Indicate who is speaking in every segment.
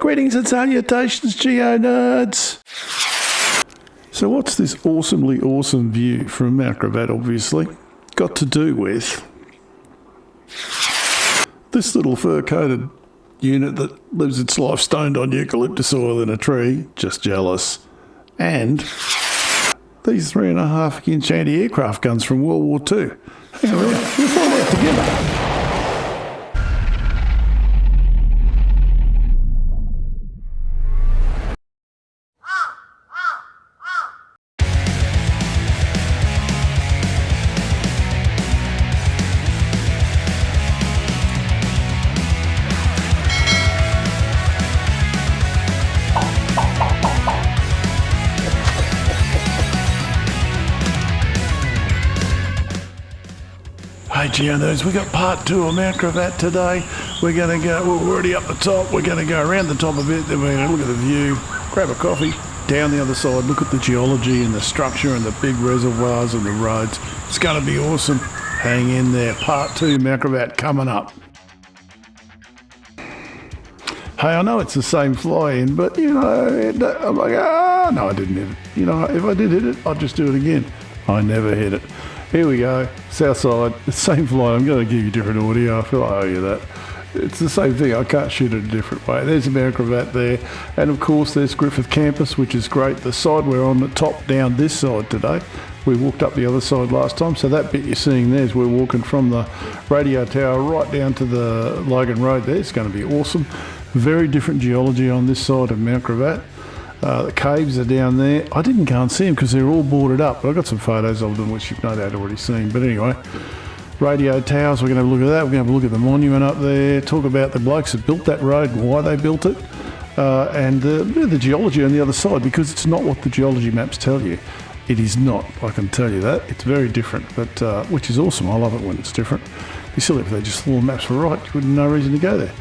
Speaker 1: Greetings and salutations, Geo nerds! So what's this awesomely awesome view from Mount Gravatt, obviously? Got to do with this little fur-coated unit that lives its life stoned on eucalyptus oil in a tree, just jealous, and these 3.5-inch anti-aircraft guns from World War II. Hang on, we'll find out together. Hey Geo nerds, we got part 2 of Mount Gravatt today. We're going to go, we're already up the top, we're going to go around the top a bit, then we're going to look at the view, grab a coffee, down the other side, look at the geology and the structure and the big reservoirs and the roads. It's going to be awesome. Hang in there, part 2 Mount Gravatt coming up. Hey, I know it's the same fly-in, but you know, I'm like, no, I didn't hit it. You know, if I did hit it, I'd just do it again. I never hit it. Here we go, south side, the same flight. I'm going to give you different audio, I feel like I owe you that. It's the same thing, I can't shoot it a different way. There's Mount Gravatt there, and of course there's Griffith campus, which is great. The side we're on, the top down this side today. We walked up the other side last time, so that bit you're seeing there is we're walking from the radio tower right down to the Logan Road there. It's going to be awesome. Very different geology on this side of Mount Gravatt. The caves are down there. I didn't go and see them because they're all boarded up, but I've got some photos of them which you've no doubt already seen. But anyway, radio towers, we're going to have a look at that. We're going to have a look at the monument up there, talk about the blokes that built that road and why they built it, and the geology on the other side, because it's not what the geology maps tell you. It is not, I can tell you that. It's very different, but which is awesome. I love it when it's different. It'd be silly if they just thought the maps were right. You wouldn't no reason to go there.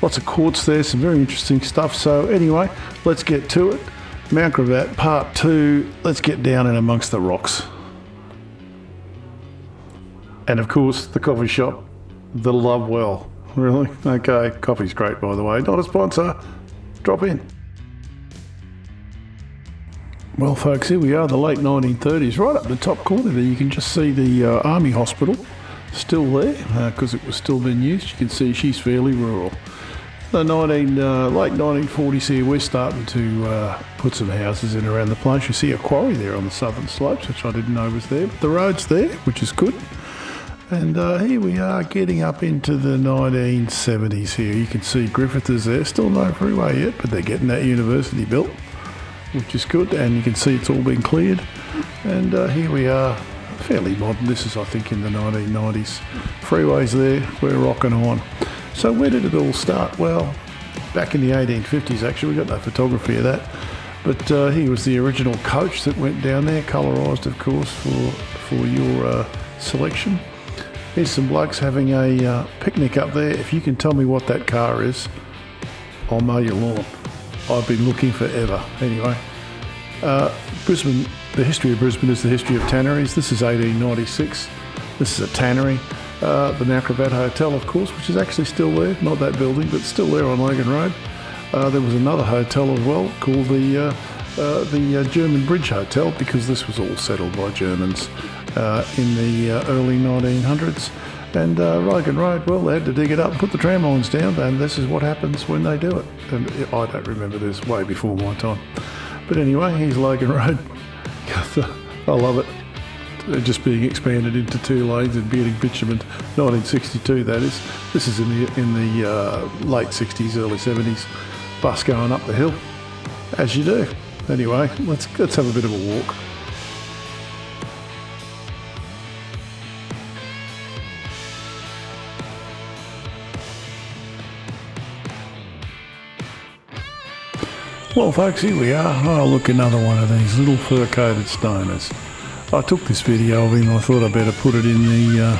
Speaker 1: Lots of quartz there, some very interesting stuff. So anyway, let's get to it. Mount Gravatt, part 2. Let's get down in amongst the rocks. And of course, the coffee shop, the Love Well. Really? Okay, coffee's great, by the way. Not a sponsor. Drop in. Well, folks, here we are, the late 1930s. Right up the top corner there, you can just see the Army Hospital still there, because it was still being used. You can see she's fairly rural. The late 1940s here, we're starting to put some houses in around the place. You see a quarry there on the southern slopes, which I didn't know was there. But the road's there, which is good. And here we are getting up into the 1970s here. You can see Griffith is there. Still no freeway yet, but they're getting that university built, which is good. And you can see it's all been cleared. And here we are, fairly modern. This is, I think, in the 1990s. Freeways there, we're rocking on. So where did it all start? Well, back in the 1850s, actually. We've got no photography of that. But here was the original coach that went down there, colourised, of course, for your selection. Here's some blokes having a picnic up there. If you can tell me what that car is, I'll mow your lawn. I've been looking forever. Anyway, Brisbane, the history of Brisbane is the history of tanneries. This is 1896. This is a tannery. The Mount Gravatt Hotel, of course, which is actually still there. Not that building, but still there on Logan Road. There was another hotel as well called the German Bridge Hotel, because this was all settled by Germans in the early 1900s. And Logan Road, well, they had to dig it up and put the tram lines down, and this is what happens when they do it. And I don't remember this, way before my time. But anyway, here's Logan Road. I love it. Just being expanded into 2 lanes and being bitumen. 1962, that is. This is in the late 60s, early 70s. Bus going up the hill, as you do. Anyway, let's have a bit of a walk. Well, folks, here we are. Oh, look, another one of these little fur-coated stoners. I took this video of him. I thought I'd better put it in the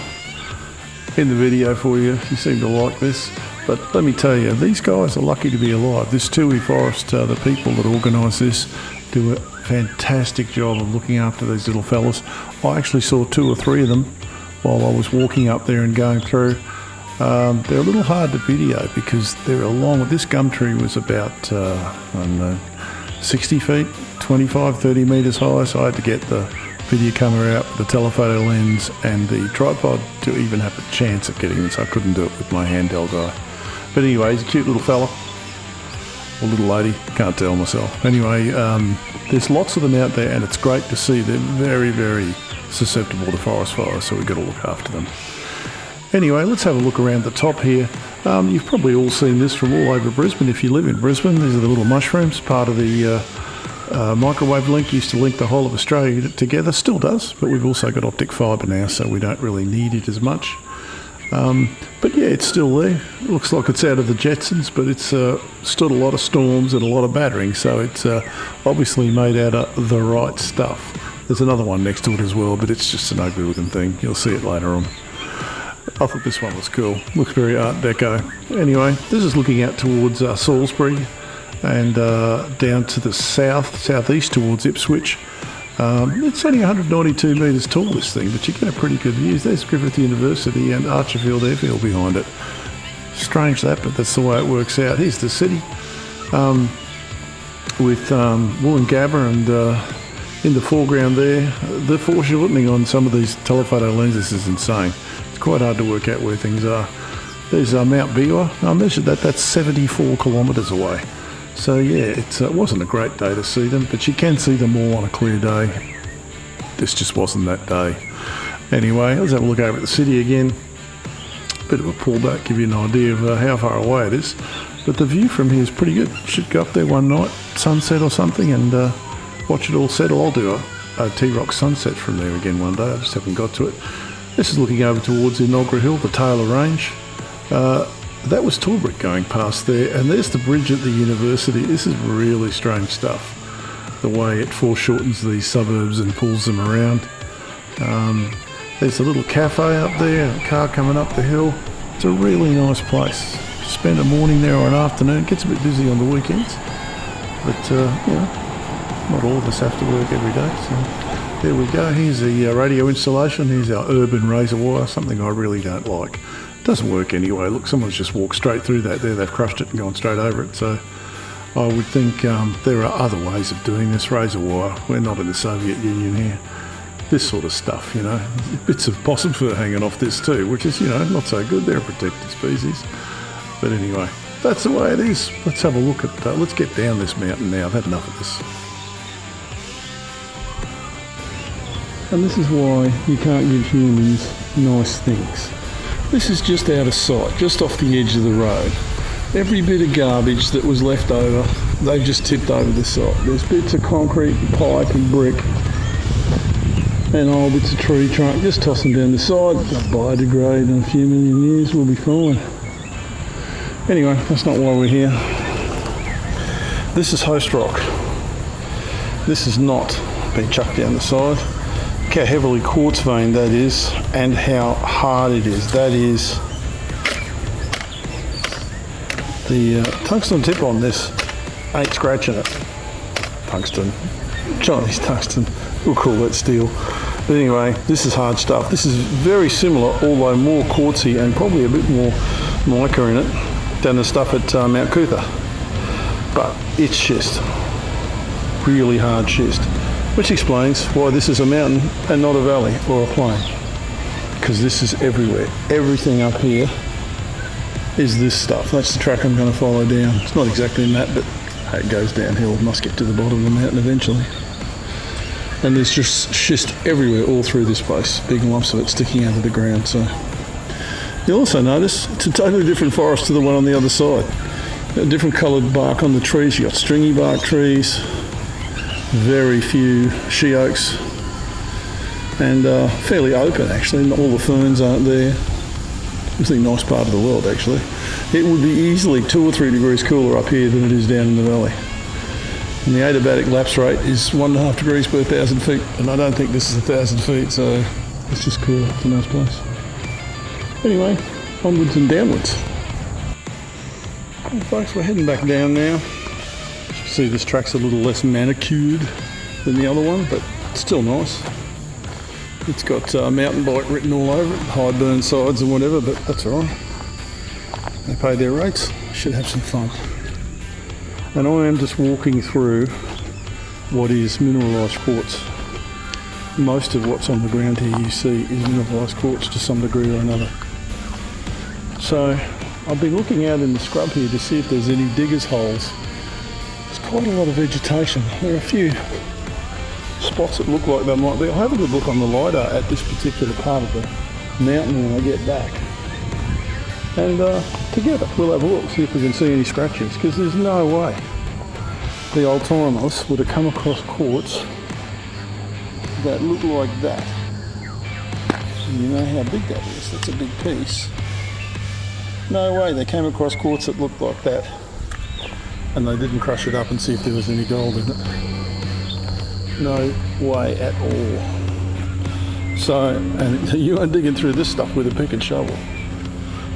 Speaker 1: video for you. You seem to like this. But let me tell you, these guys are lucky to be alive. This Toohey Forest, the people that organise this, do a fantastic job of looking after these little fellas. I actually saw 2 or 3 of them while I was walking up there and going through. They're a little hard to video because they're along. This gum tree was about, I don't know, 60 feet, 25, 30 metres high, so I had to get the video camera out with the telephoto lens and the tripod to even have a chance at getting this. I couldn't do it with my handheld guy. But anyway, he's a cute little fella. Or little lady, can't tell myself. Anyway, there's lots of them out there and it's great to see. They're very, very susceptible to forest fires, so we've got to look after them. Anyway, let's have a look around the top here. You've probably all seen this from all over Brisbane if you live in Brisbane. These are the little mushrooms, part of the microwave link. Used to link the whole of Australia together, still does, but we've also got optic fibre now, so we don't really need it as much. But yeah, it's still there. It looks like it's out of the Jetsons, but it's stood a lot of storms and a lot of battering, so it's obviously made out of the right stuff. There's another one next to it as well, but it's just an ugly looking thing. You'll see it later on. I thought this one was cool. Looks very Art Deco. Anyway, this is looking out towards Salisbury and down to the southeast towards Ipswich. It's only 192 metres tall, this thing, but you get a pretty good view. There's Griffith University and Archerfield Airfield behind it. Strange that, but that's the way it works out. Here's the city with Woolloongabba and in the foreground there. The foreshortening on some of these telephoto lenses is insane. Quite hard to work out where things are. There's Mount Biwa. I measured that. That's 74 kilometres away. So yeah, it wasn't a great day to see them, but you can see them all on a clear day. This just wasn't that day. Anyway, let's have a look over at the city again. Bit of a pullback, give you an idea of how far away it is. But the view from here is pretty good. Should go up there one night, sunset or something, and watch it all settle. I'll do a T-Rock sunset from there again one day. I just haven't got to it. This is looking over towards Inogra Hill, the Taylor Range. That was Tilbury going past there, and there's the bridge at the university. This is really strange stuff, the way it foreshortens these suburbs and pulls them around. There's a little cafe up there, a car coming up the hill. It's a really nice place. Spend a morning there or an afternoon. It gets a bit busy on the weekends, but you know, not all of us have to work every day. So. There we go, here's the radio installation. Here's our urban razor wire, something I really don't like. It doesn't work anyway. Look, someone's just walked straight through that there. They've crushed it and gone straight over it. So I would think there are other ways of doing this razor wire. We're not in the Soviet Union here. This sort of stuff, you know. Bits of possum fur hanging off this too, which is, you know, not so good. They're a protected species. But anyway, that's the way it is. Let's have a look at that. Let's get down this mountain now. I've had enough of this. And this is why you can't give humans nice things. This is just out of sight, just off the edge of the road. Every bit of garbage that was left over, they've just tipped over the side. There's bits of concrete, pipe and brick, and old bits of tree trunk, just toss them down the side. They'll biodegrade in a few million years, we'll be fine. Anyway, that's not why we're here. This is host rock. This has not been chucked down the side. Look how heavily quartz veined that is and how hard it is. That is the tungsten tip on this ain't scratching it. Tungsten, Chinese tungsten, we'll call that steel. But anyway, this is hard stuff. This is very similar, although more quartzy and probably a bit more mica in it than the stuff at Mount Cootha. But it's schist, really hard schist. Which explains why this is a mountain and not a valley or a plain. Because this is everywhere. Everything up here is this stuff. That's the track I'm going to follow down. It's not exactly in that, but it goes downhill. It must get to the bottom of the mountain eventually. And there's just schist everywhere, all through this place. Big lumps of it sticking out of the ground. So you'll also notice it's a totally different forest to the one on the other side. A different coloured bark on the trees. You've got stringy bark trees. Very few she oaks, and fairly open actually. All the ferns aren't there. It's a nice part of the world actually. It would be easily 2 or 3 degrees cooler up here than it is down in the valley. And the adiabatic lapse rate is 1.5 degrees per 1,000 feet, and I don't think this is 1,000 feet, so it's just cool. It's a nice place. Anyway, onwards and downwards. Well, folks, we're heading back down now. See, this track's a little less manicured than the other one, but still nice. It's got mountain bike written all over it, high burn sides and whatever, but that's all right. pay their rates, should have some fun. And I am just walking through what is mineralised quartz. Most of what's on the ground here you see is mineralised quartz to some degree or another. So I've been looking out in the scrub here to see if there's any diggers' holes. There's quite a lot of vegetation. There are a few spots that look like they might be. I'll have a good look on the LiDAR at this particular part of the mountain when I get back. And together we'll have a look, see if we can see any scratchings, because there's no way the old timers would have come across quartz that look like that. And you know how big that is, that's a big piece. No way they came across quartz that looked like that and they didn't crush it up and see if there was any gold in it. No way at all. So, and you aren't digging through this stuff with a pick and shovel.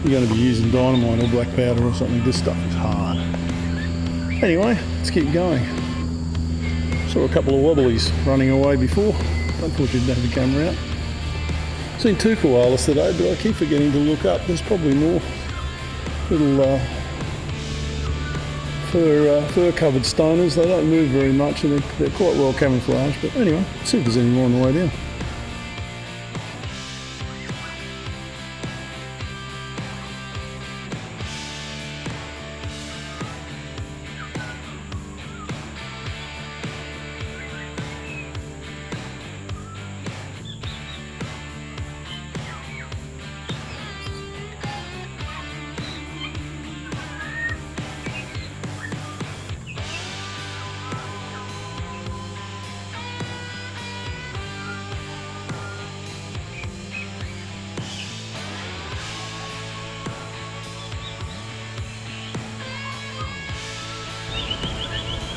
Speaker 1: You're going to be using dynamite or black powder or something. This stuff is hard. Anyway, let's keep going. Saw a couple of wobblies running away before. Unfortunately, didn't have the camera out. Seen two koalas today, but I keep forgetting to look up. There's probably more little fur-covered stoners. They don't move very much and they're quite well camouflaged. But anyway, let's see if there's any more on the way down.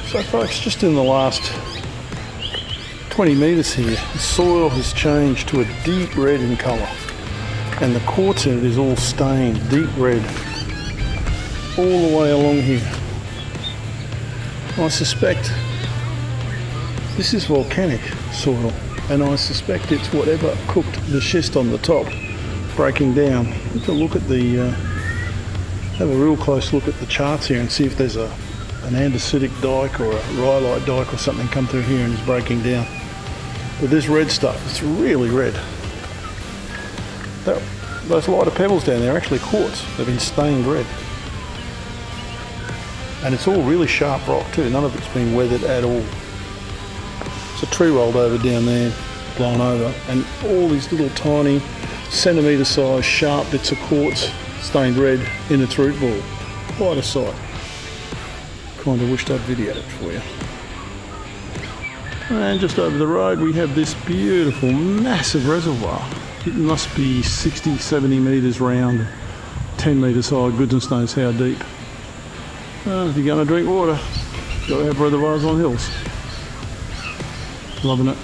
Speaker 1: So folks, just in the last 20 metres here, the soil has changed to a deep red in colour and the quartz in it is all stained deep red all the way along here. I suspect this is volcanic soil and I suspect it's whatever cooked the schist on the top breaking down. Have a look at the, have a real close look at the charts here and see if there's an andesitic dike or a rhyolite dike or something come through here and is breaking down. But this red stuff, it's really red. Those lighter pebbles down there are actually quartz. They've been stained red. And it's all really sharp rock too. None of it's been weathered at all. It's a tree rolled over down there, blown over, and all these little tiny centimetre size sharp bits of quartz stained red in its root ball. Quite a sight. Kind of wished I'd videoed it for you. And just over the road we have this beautiful massive reservoir. It must be 60, 70 metres round, 10 metres high, goodness knows how deep. If you're going to drink water, you've got to have reservoirs on hills. Loving it.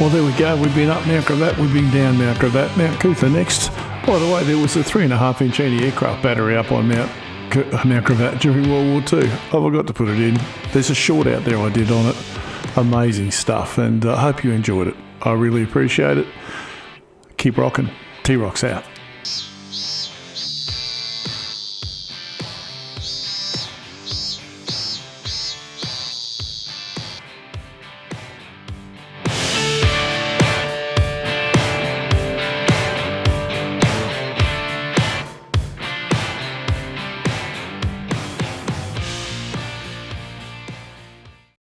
Speaker 1: Well, there we go. We've been up Mount Gravatt, we've been down Mount Gravatt. Mount Cootha next. By the way, there was a 3.5-inch anti-aircraft battery up on Mount Gravatt during World War II. I forgot to put it in. There's a short out there I did on it. Amazing stuff, and I hope you enjoyed it. I really appreciate it. Keep rocking. T-Rock's out.